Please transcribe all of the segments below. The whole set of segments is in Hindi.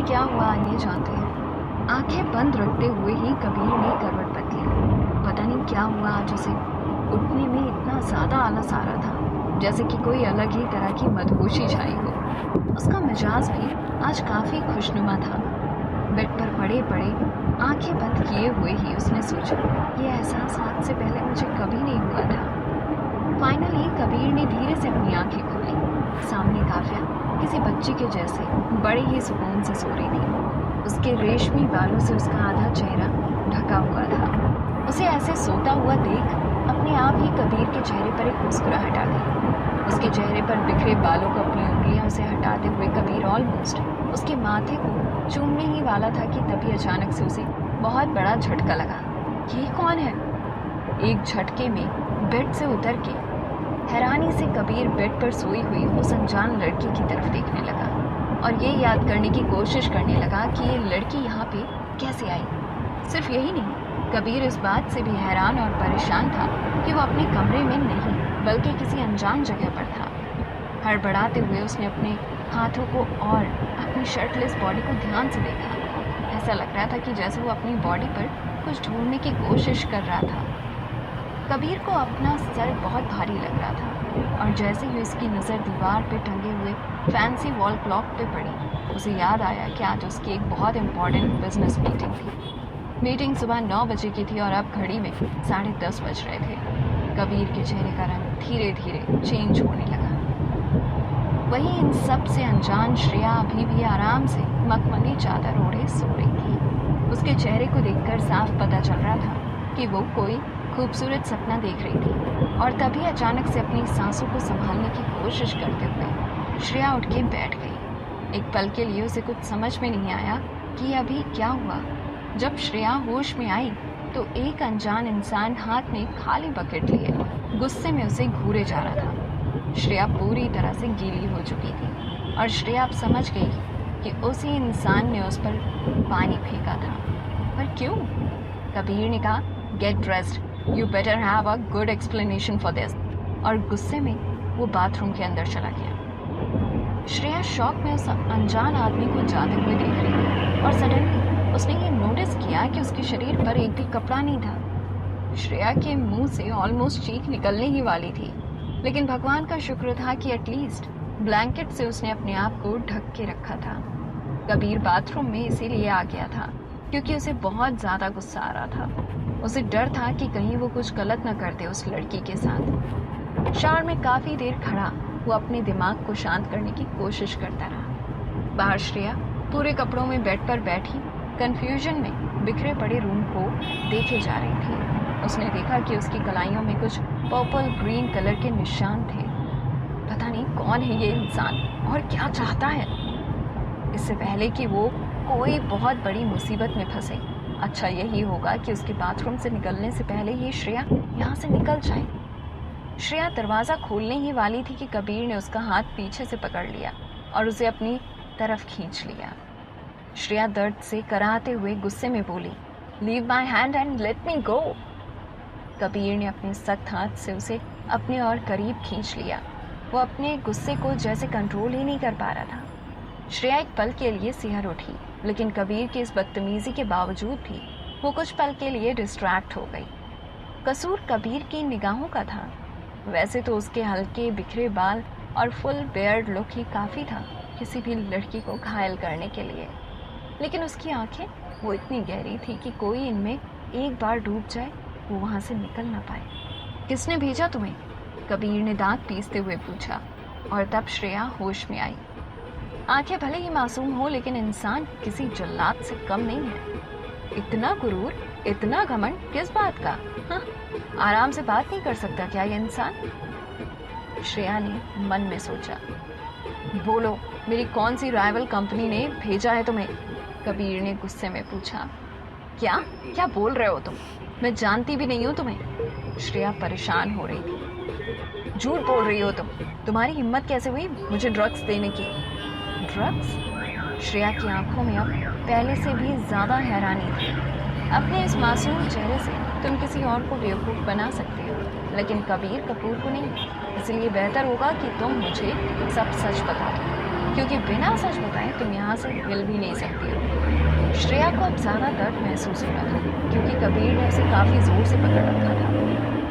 क्या हुआ आइए जानते हैं। आंखें बंद रखते हुए ही कबीर ने करवट बदली। पता नहीं क्या हुआ आज उसे। उठने में इतना ज़्यादा आलस आ रहा था जैसे कि कोई अलग ही तरह की मदहोशी छाई हो। उसका मिजाज भी आज काफ़ी खुशनुमा था। बेड पर पड़े पड़े आंखें बंद किए हुए ही उसने सोचा, ये एहसास आज से पहले मुझे कभी नहीं हुआ था। फाइनली कबीर ने धीरे से अपनी आंखें खोली। सामने काव्या किसी बच्ची के जैसे बड़े ही सुकून से सो रही थी। उसके रेशमी बालों से उसका आधा चेहरा ढका हुआ था। उसे ऐसे सोता हुआ देख अपने आप ही कबीर के चेहरे पर एक मुस्कुराहट आ गई। उसके चेहरे पर बिखरे बालों को अपनी उंगलियों से हटाते हुए कबीर ऑलमोस्ट उसके माथे को चूमने ही वाला था कि तभी अचानक से उसे बहुत बड़ा झटका लगा। ये कौन है? एक झटके में बेड से उतर के हैरानी से कबीर बेड पर सोई हुई उस अनजान लड़की की तरफ देखने लगा और ये याद करने की कोशिश करने लगा कि ये लड़की यहाँ पे कैसे आई। सिर्फ यही नहीं, कबीर इस बात से भी हैरान और परेशान था कि वो अपने कमरे में नहीं बल्कि किसी अनजान जगह पर था। हड़बड़ाते हुए उसने अपने हाथों को और अपनी शर्टलेस बॉडी को ध्यान से देखा। ऐसा लग रहा था कि जैसे वो अपनी बॉडी पर कुछ ढूंढने की कोशिश कर रहा था। कबीर को अपना सर बहुत भारी लग रहा था और जैसे ही उसकी नज़र दीवार पे टंगे हुए फैंसी वॉल क्लॉक पे पड़ी, उसे याद आया कि आज उसकी एक बहुत इम्पॉर्टेंट बिजनेस मीटिंग थी। मीटिंग सुबह 9 बजे की थी और अब घड़ी में 10:30 बज रहे थे। कबीर के चेहरे का रंग धीरे धीरे चेंज होने लगा। वहीं इन सब से अनजान श्रेया अभी भी आराम से मखमली चादर ओढ़े सो रही थी। उसके चेहरे को देखकर साफ पता चल रहा था कि वो कोई खूबसूरत सपना देख रही थी। और तभी अचानक से अपनी सांसों को संभालने की कोशिश करते हुए श्रेया उठ के बैठ गई। एक पल के लिए उसे कुछ समझ में नहीं आया कि अभी क्या हुआ। जब श्रेया होश में आई तो एक अनजान इंसान हाथ में खाली बकेट लिए गुस्से में उसे घूरे जा रहा था। श्रेया पूरी तरह से गीली हो चुकी थी और श्रेया अब समझ गई कि उसी इंसान ने उस पर पानी फेंका था। पर क्यों? कबीर ने कहा, get dressed, you better have a good explanation for this. और गुस्से में वो बाथरूम के अंदर चला गया। श्रेया शॉक में उस अनजान आदमी को जाते हुए देख रही थी और सडनली उसने ये नोटिस किया कि उसके शरीर पर एक भी कपड़ा नहीं था। श्रेया के मुंह से ऑलमोस्ट चीख निकलने ही वाली थी, लेकिन भगवान का शुक्र था कि एटलीस्ट ब्लैंकेट से उसने अपने आप को ढक के रखा था। कबीर बाथरूम में इसीलिए आ गया था क्योंकि उसे बहुत ज़्यादा गुस्सा आ रहा था। उसे डर था कि कहीं वो कुछ गलत न कर दे उस लड़की के साथ। शावर में काफ़ी देर खड़ा वो अपने दिमाग को शांत करने की कोशिश करता रहा। बाहर श्रेया पूरे कपड़ों में बेड पर बैठी कन्फ्यूजन में बिखरे पड़े रूम को देखे जा रही थी। उसने देखा कि उसकी कलाइयों में कुछ पर्पल ग्रीन कलर के निशान थे। पता नहीं कौन है ये इंसान और क्या चाहता है। इससे पहले कि वो कोई बहुत बड़ी मुसीबत में फंसे, अच्छा यही होगा कि उसके बाथरूम से निकलने से पहले ही श्रेया यहाँ से निकल जाए। श्रेया दरवाज़ा खोलने ही वाली थी कि कबीर ने उसका हाथ पीछे से पकड़ लिया और उसे अपनी तरफ खींच लिया। श्रेया दर्द से कराहते हुए गुस्से में बोली, leave my hand and let me go. Kabir ने अपने सख्त हाथ से उसे अपने और करीब खींच लिया। वो अपने गुस्से को जैसे कंट्रोल ही नहीं कर पा रहा था। श्रेया एक पल के लिए सिहर उठी, लेकिन कबीर की इस बदतमीजी के बावजूद भी वो कुछ पल के लिए डिस्ट्रैक्ट हो गई। कसूर कबीर की निगाहों का था। वैसे तो उसके हल्के बिखरे बाल और फुल बेयर्ड लुक ही काफ़ी था किसी भी लड़की को घायल करने के लिए, लेकिन उसकी आंखें वो इतनी गहरी थी कि कोई इनमें एक बार डूब जाए वो वहाँ से निकल ना पाए। किसने भेजा तुम्हें? कबीर ने दांत पीसते हुए पूछा और तब श्रेया होश में आई। आंखें भले ही मासूम हो लेकिन इंसान किसी जल्लाद से कम नहीं है। इतना गुरूर, इतना घमंड किस बात का? हाँ, आराम से बात नहीं कर सकता क्या ये इंसान? श्रेया ने मन में सोचा। बोलो, मेरी कौन सी राइवल कंपनी ने भेजा है तुम्हें? कबीर ने गुस्से में पूछा। क्या क्या बोल रहे हो तुम? मैं जानती भी नहीं हूँ तुम्हें। श्रेया परेशान हो रही थी। झूठ बोल रही हो तुम। तुम्हारी हिम्मत कैसे हुई मुझे ड्रग्स देने की? ड्रग्स? श्रेया की आंखों में अब पहले से भी ज़्यादा हैरानी थी। अपने इस मासूम चेहरे से तुम किसी और को बेवकूफ़ बना सकते हो, लेकिन कबीर कपूर को नहीं। इसलिए बेहतर होगा कि तुम मुझे सब सच बता दो। क्योंकि बिना सच बताए तुम यहाँ से हिल भी नहीं सकती हो। श्रेया को अब ज़्यादा दर्द महसूस हो रहा था क्योंकि कबीर ने उसे काफ़ी ज़ोर से पकड़ रखा था,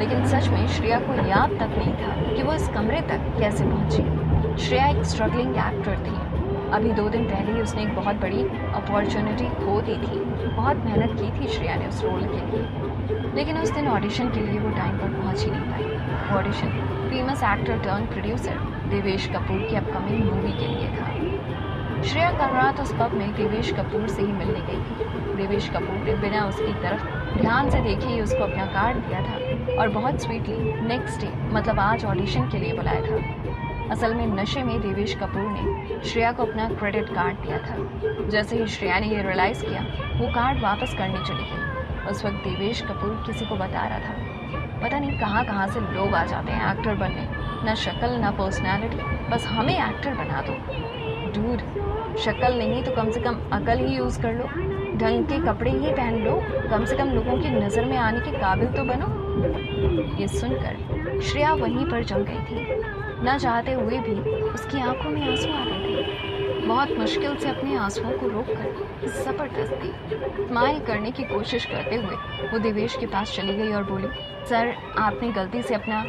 लेकिन सच में श्रेया को याद तक नहीं था कि वो इस कमरे तक कैसे पहुंची। श्रेया एक स्ट्रगलिंग एक्टर थी। अभी 2 दिन पहले ही उसने एक बहुत बड़ी अपॉर्चुनिटी खो दी थी। बहुत मेहनत की थी श्रेया ने उस रोल के लिए, लेकिन उस दिन ऑडिशन के लिए वो टाइम पर पहुंच ही नहीं पाई। Audition famous actor turned producer Devesh Kapoor की अपकमिंग मूवी के लिए था। श्रेया कल रात उस पब में देवेश कपूर से ही मिलने गई थी। देवेश कपूर ने बिना उसकी तरफ ध्यान से देखे ही उसको अपना कार्ड दिया था और बहुत स्वीटली नेक्स्ट डे मतलब आज ऑडिशन के लिए बुलाया था। असल में नशे में देवेश कपूर ने श्रेया को अपना क्रेडिट कार्ड दिया था। जैसे ही श्रेया ने ये रियलाइज़ किया, वो कार्ड वापस करने चली गई। उस वक्त देवेश कपूर किसी को बता रहा था, पता नहीं कहाँ कहाँ से लोग आ जाते हैं एक्टर बनने, ना शक्ल ना पर्सनैलिटी, बस हमें एक्टर बना दो। डूड, शक्ल नहीं तो कम से कम अकल ही यूज़ कर लो, ढंग के कपड़े ही पहन लो, कम से कम लोगों की नज़र में आने के काबिल तो बनो। ये सुनकर श्रेया वहीं पर जम गई थी। न चाहते हुए भी उसकी आंखों में आंसू आ रहे थे। बहुत मुश्किल से अपने आंसुओं को रोककर ज़बरदस्ती स्माइल करने की कोशिश करते हुए वो देवेश के पास चली गई और बोली, सर आपने गलती से अपना।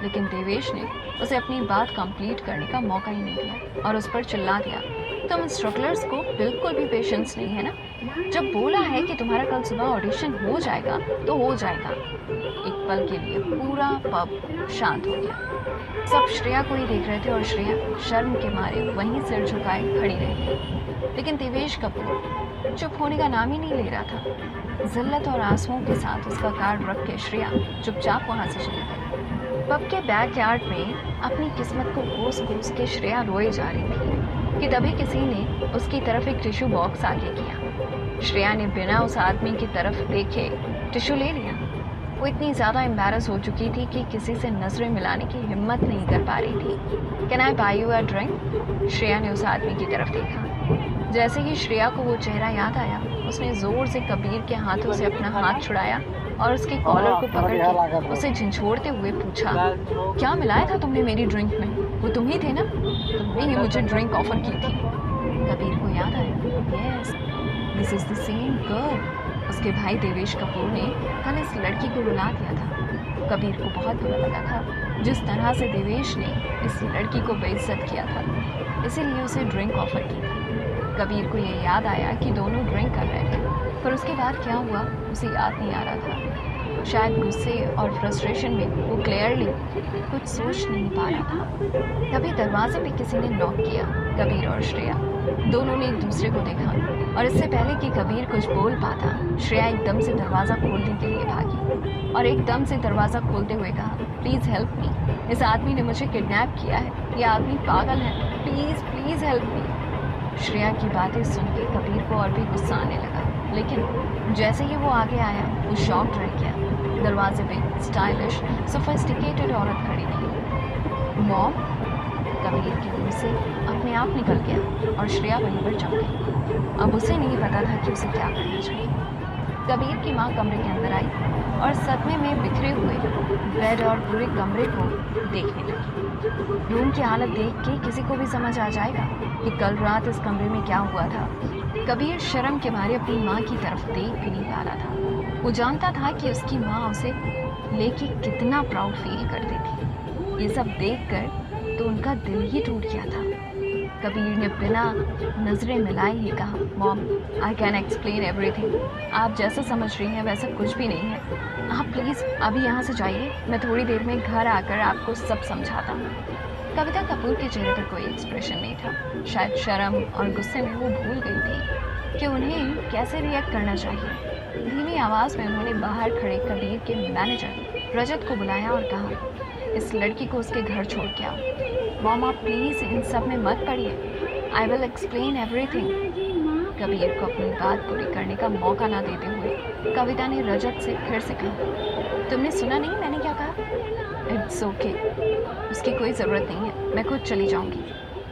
लेकिन देवेश ने उसे अपनी बात कंप्लीट करने का मौका ही नहीं दिया और उस पर चिल्ला दिया, तुम स्ट्रगलर्स को बिल्कुल भी पेशेंस नहीं है ना? जब बोला है कि तुम्हारा कल सुबह ऑडिशन हो जाएगा तो हो जाएगा। एक पल के लिए पूरा पब शांत हो गया। सब श्रेया को ही देख रहे थे और श्रेया शर्म के मारे वहीं सिर झुकाए खड़ी रही। लेकिन देवेश कपूर चुप होने का नाम ही नहीं ले रहा था। जिल्लत और आंसुओं के साथ उसका कार्ड रख के श्रेया चुपचाप वहाँ से चली गई। पब के बैकयार्ड में अपनी किस्मत को कोस कोस के श्रेया रोए जा रही थी कि तभी किसी ने उसकी तरफ एक टिश्यू बॉक्स आगे किया। श्रेया ने बिना उस आदमी की तरफ देखे टिश्यू ले लिया। वो इतनी ज़्यादा एम्बैरस हो चुकी थी कि किसी से नज़रें मिलाने की हिम्मत नहीं कर पा रही थी। Can I buy you a drink? Shreya ने उस आदमी की तरफ देखा। जैसे ही श्रेया को वो चेहरा याद आया, उसने ज़ोर से कबीर के हाथों से अपना हाथ छुड़ाया और उसके कॉलर को पकड़ के उसे झंझोड़ते हुए पूछा, क्या मिलाया था तुमने मेरी ड्रिंक में? वो तुम ही थे ना? तुमने ही मुझे ड्रिंक ऑफर की थी। कबीर को याद आया, yes this is the same girl. उसके भाई देवेश कपूर ने कल इस लड़की को रुला दिया था। कबीर को बहुत बुरा लगा था जिस तरह से देवेश ने इस लड़की को बेइज्जत किया था, इसीलिए उसे ड्रिंक ऑफर की थी। कबीर को ये याद आया कि दोनों ड्रिंक कर रहे थे, पर उसके बाद क्या हुआ उसे याद नहीं आ रहा था। शायद गुस्से और फ्रस्ट्रेशन में वो क्लियरली कुछ सोच नहीं पा रहा था। तभी दरवाजे पे किसी ने नॉक किया। कबीर और श्रेया दोनों ने एक दूसरे को देखा और इससे पहले कि कबीर कुछ बोल पाता, श्रेया एकदम से दरवाज़ा खोलने के लिए भागी और एकदम से दरवाज़ा खोलते हुए कहा, प्लीज़ हेल्प मी, इस आदमी ने मुझे किडनैप किया है, यह आदमी पागल है, please please help me. Shreya की बातें सुन के कबीर को और भी गुस्सा आने लगा, लेकिन जैसे ही वो आगे आया वो शॉक्ड रह गया। दरवाजे पे स्टाइलिश सोफिस्टिकेटेड औरत खड़ी थी। मॉम? कबीर के मुंह से अपने आप निकल गया और श्रेया वहीं पर जम गई। अब उसे नहीं पता था कि उसे क्या करना चाहिए। कबीर की माँ कमरे के अंदर आई और सदमे में बिखरे हुए बेड और पूरे कमरे को देखने लगी। रूम की हालत देख के किसी को भी समझ आ जाएगा कि कल रात इस कमरे में क्या हुआ था। कबीर शर्म के मारे अपनी माँ की तरफ देख भी नहीं पा रहा था। वो जानता था कि उसकी माँ उसे लेके कितना प्राउड फील करती थी। ये सब देखकर तो उनका दिल ही टूट गया था। कबीर ने बिना नज़रें मिलाए ही कहा, mom I can explain everything. आप जैसा समझ रही हैं वैसा कुछ भी नहीं है। आप प्लीज़ अभी यहाँ से जाइए, मैं थोड़ी देर में घर आकर आपको सब समझाता हूँ। कविता कपूर के चेहरे पर कोई एक्सप्रेशन नहीं था। शायद शर्म और गुस्से में वो भूल गई थी कि उन्हें कैसे रिएक्ट करना चाहिए। धीमी आवाज़ में उन्होंने बाहर खड़े कबीर के मैनेजर रजत को बुलाया और कहा, इस लड़की को उसके घर छोड़ के आओ। मॉम आप प्लीज़ इन सब में मत पड़िए, I will explain everything. Kabir को अपनी बात पूरी करने का मौका ना देते हुए कविता ने रजत से फिर से कहा, तुमने सुना नहीं मैंने क्या कहा? इट्स ओके, उसकी कोई ज़रूरत नहीं है, मैं खुद चली जाऊंगी।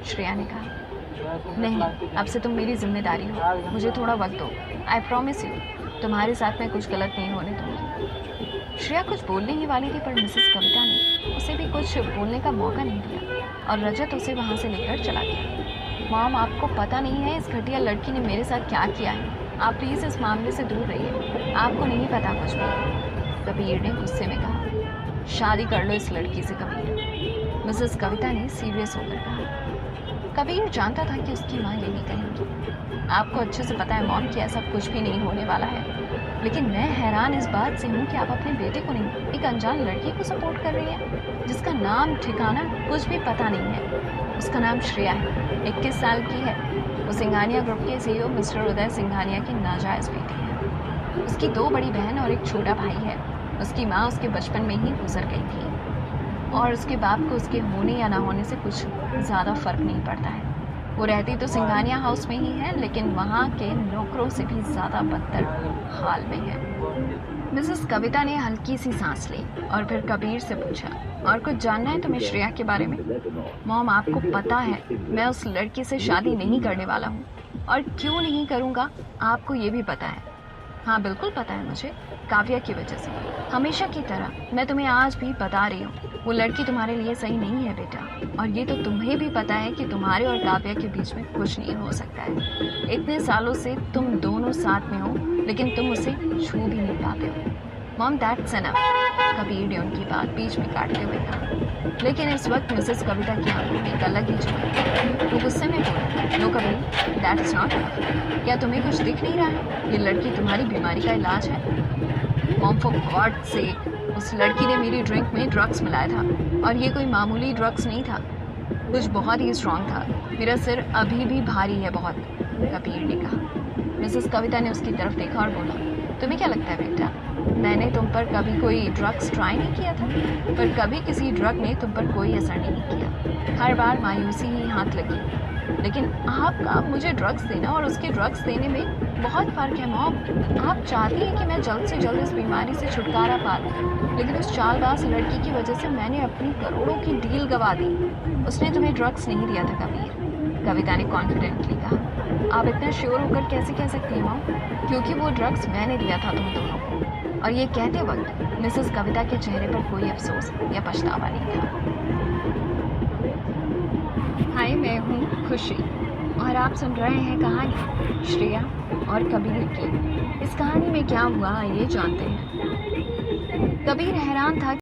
श्रेया ने कहा, नहीं अब से तुम मेरी जिम्मेदारी हो, मुझे थोड़ा वक्त दो। आई प्रॉमिस यू तुम्हारे साथ मैं कुछ गलत नहीं होने दूंगी। श्रेया कुछ बोलने ही वाली थी पर मिसेस कविता ने उसे भी कुछ बोलने का मौका नहीं दिया और रजत उसे वहाँ से लेकर चला गया। मॉम, आपको पता नहीं है इस घटिया लड़की ने मेरे साथ क्या किया है। आप प्लीज़ इस मामले से दूर रहिए, आपको नहीं पता कुछ भी। कबीर ने गुस्से में कहा। शादी कर लो इस लड़की से कबीर, मिसेस कविता ने सीरियस होकर कहा। कबीर जानता था कि उसकी माँ यही कहेंगी। आपको अच्छे से पता है मॉम कि ऐसा कुछ भी नहीं होने वाला है, लेकिन मैं हैरान इस बात से हूँ कि आप अपने बेटे को नहीं, एक अनजान लड़की को सपोर्ट कर रही हैं जिसका नाम ठिकाना कुछ भी पता नहीं है। उसका नाम श्रेया है, 21 साल की है। वो सिंघानिया ग्रुप के CEO मिस्टर उदय सिंघानिया की नाजायज़ बेटी है। उसकी 2 बड़ी बहन और एक छोटा भाई है। उसकी माँ उसके बचपन में ही गुजर गई थी और उसके बाप को उसके होने या ना होने से कुछ ज़्यादा फर्क नहीं पड़ता है। वो रहती तो सिंघानिया हाउस में ही है, लेकिन वहाँ के नौकरों से भी ज़्यादा बदतर हाल में है। मिसेस कविता ने हल्की सी सांस ली और फिर कबीर से पूछा, और कुछ जानना है तुम्हें श्रेया के बारे में? मॉम, आपको पता है मैं उस लड़की से शादी नहीं करने वाला हूँ, और क्यों नहीं करूँगा आपको ये भी पता है। हाँ बिल्कुल पता है मुझे, काव्या की वजह से। हमेशा की तरह मैं तुम्हें आज भी बता रही हूँ, वो लड़की तुम्हारे लिए सही नहीं है बेटा, और ये तो तुम्हें भी पता है कि तुम्हारे और काव्या के बीच में कुछ नहीं हो सकता है। इतने सालों से तुम दोनों साथ में हो, लेकिन तुम उसे छू भी नहीं पाते हो। मॉम, दैट्स एनफ, कबीर ने उनकी बात बीच में काटते हुए कहा। लेकिन इस वक्त मिसेस कविता की आंखों में एक अलग ही चमक। वो गुस्से में बोली, no Kabir, that's not enough. क्या तुम्हें कुछ दिख नहीं रहा है? ये लड़की तुम्हारी बीमारी का इलाज है। मॉम, फॉर गॉड सेक, उस लड़की ने मेरी ड्रिंक में ड्रग्स मिलाया था, और ये कोई मामूली ड्रग्स नहीं था, कुछ बहुत ही स्ट्रांग था। मेरा सिर अभी भी भारी है बहुत, कबीर ने कहा। मिसेस कविता ने उसकी तरफ देखा और बोला, तुम्हें क्या लगता है बेटा, मैंने तुम पर कभी कोई ड्रग्स ट्राई नहीं किया था? पर कभी किसी ड्रग ने तुम पर कोई असर नहीं किया, हर बार मायूसी ही हाथ लगी। लेकिन आपका मुझे ड्रग्स देना और उसके ड्रग्स देने में बहुत फ़र्क है मॉम। आप चाहती हैं कि मैं जल्द से जल्द इस बीमारी से छुटकारा पा लूं, लेकिन उस चालबाज लड़की की वजह से मैंने अपनी करोड़ों की डील गंवा दी। उसने तुम्हें ड्रग्स नहीं दिया था कबीर, कविता ने कॉन्फिडेंटली कहा। आप इतना श्योर होकर कैसे कह सकती हैं मॉम? क्योंकि वो ड्रग्स मैंने दिया था तुम दोनों को। और ये कहते वक्त मिसेस कविता के चेहरे पर कोई अफसोस या पछतावा नहीं था। हाय, मैं हूँ खुशी, और आप सुन रहे हैं कहानी श्रेया और कबीर की। इस कहानी में क्या हुआ आइए जानते हैं। कबीर हैरान था